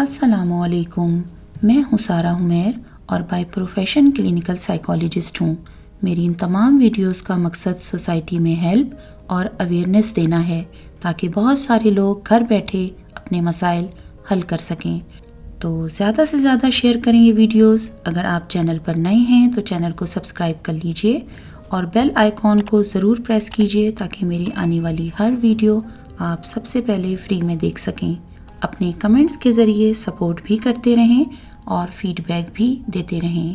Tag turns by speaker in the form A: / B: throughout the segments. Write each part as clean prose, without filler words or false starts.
A: السلام علیکم، میں ہوں سارہ حمیر اور بائی پروفیشن کلینکل سائیکالوجسٹ ہوں۔ میری ان تمام ویڈیوز کا مقصد سوسائٹی میں ہیلپ اور اویئرنیس دینا ہے تاکہ بہت سارے لوگ گھر بیٹھے اپنے مسائل حل کر سکیں۔ تو زیادہ سے زیادہ شیئر کریں یہ ویڈیوز۔ اگر آپ چینل پر نئے ہیں تو چینل کو سبسکرائب کر لیجئے اور بیل آئیکن کو ضرور پریس کیجئے تاکہ میری آنے والی ہر ویڈیو آپ سب سے پہلے فری میں دیکھ سکیں۔ اپنے کمنٹس کے ذریعے سپورٹ بھی کرتے رہیں اور فیڈ بیک بھی دیتے رہیں۔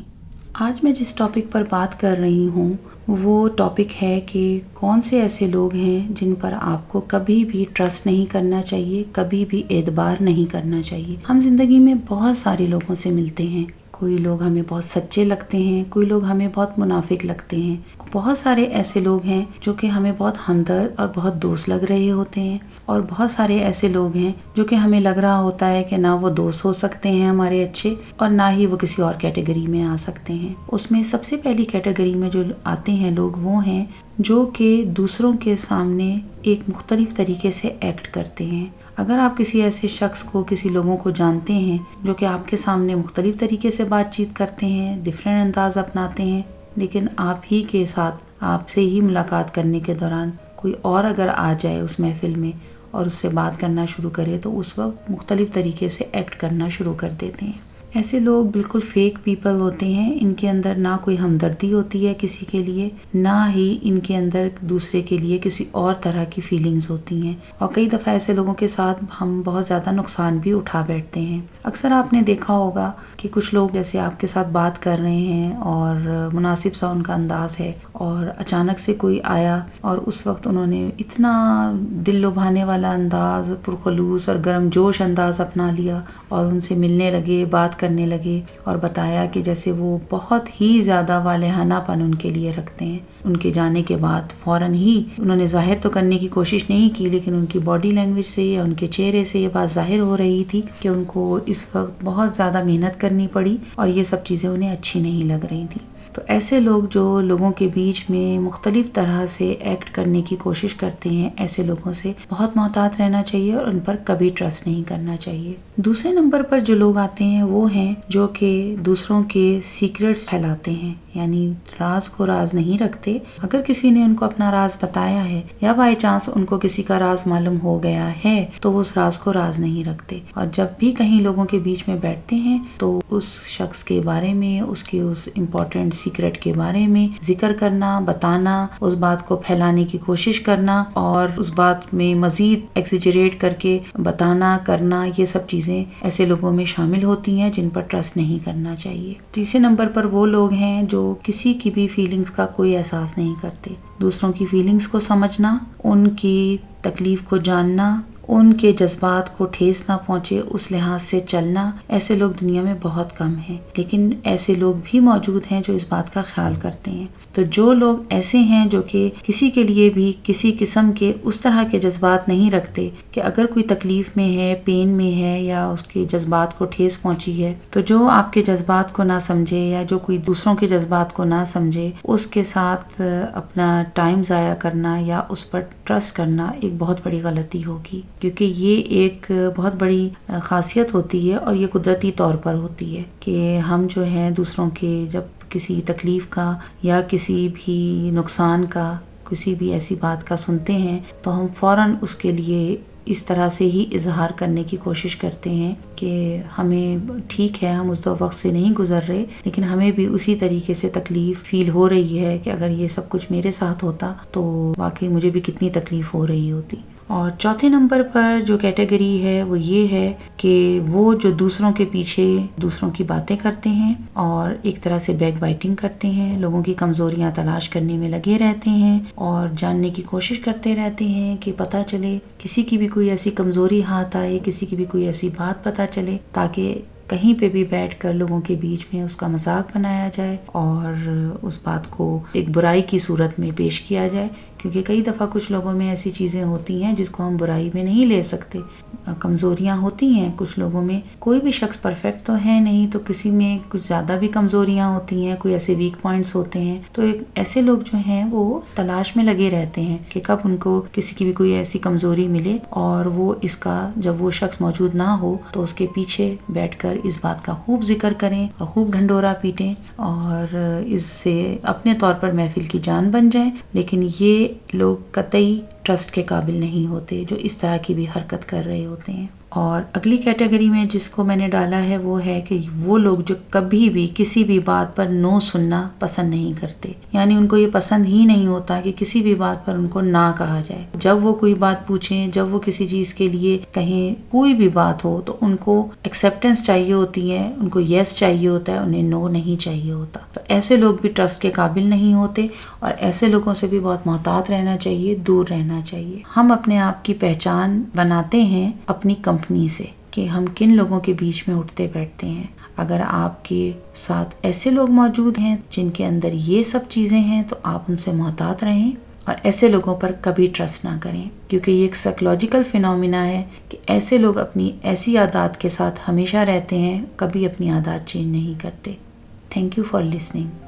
A: آج میں جس ٹاپک پر بات کر رہی ہوں وہ ٹاپک ہے کہ کون سے ایسے لوگ ہیں جن پر آپ کو کبھی بھی ٹرسٹ نہیں کرنا چاہیے، کبھی بھی اعتبار نہیں کرنا چاہیے۔ ہم زندگی میں بہت سارے لوگوں سے ملتے ہیں، کوئی لوگ ہمیں بہت سچے لگتے ہیں، کوئی لوگ ہمیں بہت منافق لگتے ہیں، بہت سارے ایسے لوگ ہیں جو کہ ہمیں بہت ہمدرد اور بہت دوست لگ رہے ہوتے ہیں، اور بہت سارے ایسے لوگ ہیں جو کہ ہمیں لگ رہا ہوتا ہے کہ نہ وہ دوست ہو سکتے ہیں ہمارے اچھے اور نہ ہی وہ کسی اور کیٹیگری میں آ سکتے ہیں۔ اس میں سب سے پہلی کیٹیگری میں جو آتے ہیں لوگ وہ ہیں جو کہ دوسروں کے سامنے ایک مختلف طریقے سے ایکٹ کرتے ہیں۔ اگر آپ کسی ایسے شخص کو، کسی لوگوں کو جانتے ہیں جو کہ آپ کے سامنے مختلف طریقے سے بات چیت کرتے ہیں، ڈفرینٹ انداز اپناتے ہیں، لیکن آپ ہی کے ساتھ آپ سے ہی ملاقات کرنے کے دوران کوئی اور اگر آ جائے اس محفل میں اور اس سے بات کرنا شروع کرے تو اس وقت مختلف طریقے سے ایکٹ کرنا شروع کر دیتے ہیں۔ ایسے لوگ بالکل فیک پیپل ہوتے ہیں، ان کے اندر نہ کوئی ہمدردی ہوتی ہے کسی کے لیے، نہ ہی ان کے اندر دوسرے کے لیے کسی اور طرح کی فیلنگز ہوتی ہیں، اور کئی دفعہ ایسے لوگوں کے ساتھ ہم بہت زیادہ نقصان بھی اٹھا بیٹھتے ہیں۔ اکثر آپ نے دیکھا ہوگا کہ کچھ لوگ جیسے آپ کے ساتھ بات کر رہے ہیں اور مناسب سا ان کا انداز ہے، اور اچانک سے کوئی آیا اور اس وقت انہوں نے اتنا دل لبھانے والا انداز، پرخلوص اور گرم جوش انداز اپنا لیا اور ان سے ملنے لگے، بات کرنے لگے اور بتایا کہ جیسے وہ بہت ہی زیادہ والہانہ پن ان کے لیے رکھتے ہیں۔ ان کے جانے کے بعد فوراً ہی انہوں نے ظاہر تو کرنے کی کوشش نہیں کی، لیکن ان کی باڈی لینگویج سے یا ان کے چہرے سے یہ بات ظاہر ہو رہی تھی کہ ان کو اس وقت بہت زیادہ محنت کرنی پڑی اور یہ سب چیزیں انہیں اچھی نہیں لگ رہی تھیں۔ تو ایسے لوگ جو لوگوں کے بیچ میں مختلف طرح سے ایکٹ کرنے کی کوشش کرتے ہیں، ایسے لوگوں سے بہت محتاط رہنا چاہیے اور ان پر کبھی ٹرسٹ نہیں کرنا چاہیے۔ دوسرے نمبر پر جو لوگ آتے ہیں وہ ہیں جو کہ دوسروں کے سیکرٹس پھیلاتے ہیں، یعنی راز کو راز نہیں رکھتے۔ اگر کسی نے ان کو اپنا راز بتایا ہے یا بائی چانس ان کو کسی کا راز معلوم ہو گیا ہے تو وہ اس راز کو راز نہیں رکھتے، اور جب بھی کہیں لوگوں کے بیچ میں بیٹھتے ہیں تو اس شخص کے بارے میں، اس کی اس امپورٹنٹ سیکرٹ کے بارے میں ذکر کرنا، بتانا، اس بات کو پھیلانے کی کوشش کرنا اور اس بات میں مزید ایکسیجریٹ کر کے بتانا کرنا، یہ سب چیزیں ایسے لوگوں میں شامل ہوتی ہیں جن پر ٹرسٹ نہیں کرنا چاہیے۔ تیسرے نمبر پر وہ لوگ ہیں جو کسی کی بھی فیلنگز کا کوئی احساس نہیں کرتے۔ دوسروں کی فیلنگز کو سمجھنا، ان کی تکلیف کو جاننا، ان کے جذبات کو ٹھیس نہ پہنچے اس لحاظ سے چلنا، ایسے لوگ دنیا میں بہت کم ہیں، لیکن ایسے لوگ بھی موجود ہیں جو اس بات کا خیال کرتے ہیں۔ تو جو لوگ ایسے ہیں جو کہ کسی کے لیے بھی کسی قسم کے اس طرح کے جذبات نہیں رکھتے کہ اگر کوئی تکلیف میں ہے، پین میں ہے یا اس کے جذبات کو ٹھیس پہنچی ہے، تو جو آپ کے جذبات کو نہ سمجھے یا جو کوئی دوسروں کے جذبات کو نہ سمجھے، اس کے ساتھ اپنا ٹائم ضائع کرنا یا اس پر ٹرسٹ کرنا ایک بہت بڑی غلطی ہوگی، کیونکہ یہ ایک بہت بڑی خاصیت ہوتی ہے اور یہ قدرتی طور پر ہوتی ہے کہ ہم جو ہیں دوسروں کے جب کسی تکلیف کا یا کسی بھی نقصان کا، کسی بھی ایسی بات کا سنتے ہیں تو ہم فوراً اس کے لیے اس طرح سے ہی اظہار کرنے کی کوشش کرتے ہیں کہ ہمیں ٹھیک ہے، ہم اس وقت سے نہیں گزر رہے، لیکن ہمیں بھی اسی طریقے سے تکلیف فیل ہو رہی ہے کہ اگر یہ سب کچھ میرے ساتھ ہوتا تو واقعی مجھے بھی کتنی تکلیف ہو رہی ہوتی۔ اور چوتھے نمبر پر جو کیٹیگری ہے وہ یہ ہے کہ وہ جو دوسروں کے پیچھے دوسروں کی باتیں کرتے ہیں اور ایک طرح سے بیک بائٹنگ کرتے ہیں، لوگوں کی کمزوریاں تلاش کرنے میں لگے رہتے ہیں اور جاننے کی کوشش کرتے رہتے ہیں کہ پتہ چلے کسی کی بھی کوئی ایسی کمزوری ہاتھ آئے، کسی کی بھی کوئی ایسی بات پتہ چلے تاکہ کہیں پہ بھی بیٹھ کر لوگوں کے بیچ میں اس کا مذاق بنایا جائے اور اس بات کو ایک برائی کی صورت میں پیش کیا جائے، کیونکہ کئی دفعہ کچھ لوگوں میں ایسی چیزیں ہوتی ہیں جس کو ہم برائی میں نہیں لے سکتے. کمزوریاں ہوتی ہیں کچھ لوگوں میں. کوئی بھی شخص پرفیکٹ تو ہے نہیں, تو کسی میں کچھ زیادہ بھی کمزوریاں ہوتی ہیں, کوئی ایسے ویک پوائنٹس ہوتے ہیں. تو ایسے لوگ جو ہیں وہ تلاش میں لگے رہتے ہیں کہ کب ان کو کسی کی بھی کوئی ایسی کمزوری ملے اور وہ اس کا جب وہ شخص موجود نہ ہو تو اس کے پیچھے بیٹھ کر اس بات کا خوب ذکر کریں اور خوب ڈھنڈورا پیٹیں اور اس سے اپنے طور پر محفل کی جان بن جائیں. لیکن یہ لوگ قطعی ٹرسٹ کے قابل نہیں ہوتے جو اس طرح کی بھی حرکت کر رہے ہوتے ہیں. اور اگلی کیٹیگری میں جس کو میں نے ڈالا ہے وہ ہے کہ وہ لوگ جو کبھی بھی کسی بھی بات پر نو سننا پسند نہیں کرتے. یعنی ان کو یہ پسند ہی نہیں ہوتا کہ کسی بھی بات پر ان کو نہ کہا جائے. جب وہ کوئی بات پوچھیں, جب وہ کسی چیز کے لیے کہیں, کوئی بھی بات ہو تو ان کو ایکسیپٹنس چاہیے ہوتی ہے, ان کو یس چاہیے ہوتا ہے, انہیں نو نہیں چاہیے ہوتا. تو ایسے لوگ بھی ٹرسٹ کے قابل نہیں ہوتے اور ایسے لوگوں سے بھی بہت محتاط رہنا چاہیے, دور رہنا چاہیے. ہم اپنے آپ کی پہچان بناتے ہیں اپنی کمپنی سے کہ ہم کن لوگوں کے بیچ میں اٹھتے بیٹھتے ہیں. اگر آپ کے ساتھ ایسے لوگ موجود ہیں جن کے اندر یہ سب چیزیں ہیں تو آپ ان سے محتاط رہیں اور ایسے لوگوں پر کبھی ٹرسٹ نہ کریں, کیونکہ یہ ایک سائیکولوجیکل فینومینا ہے کہ ایسے لوگ اپنی ایسی عادات کے ساتھ ہمیشہ رہتے ہیں, کبھی اپنی عادات چینج نہیں کرتے. Thank you for listening.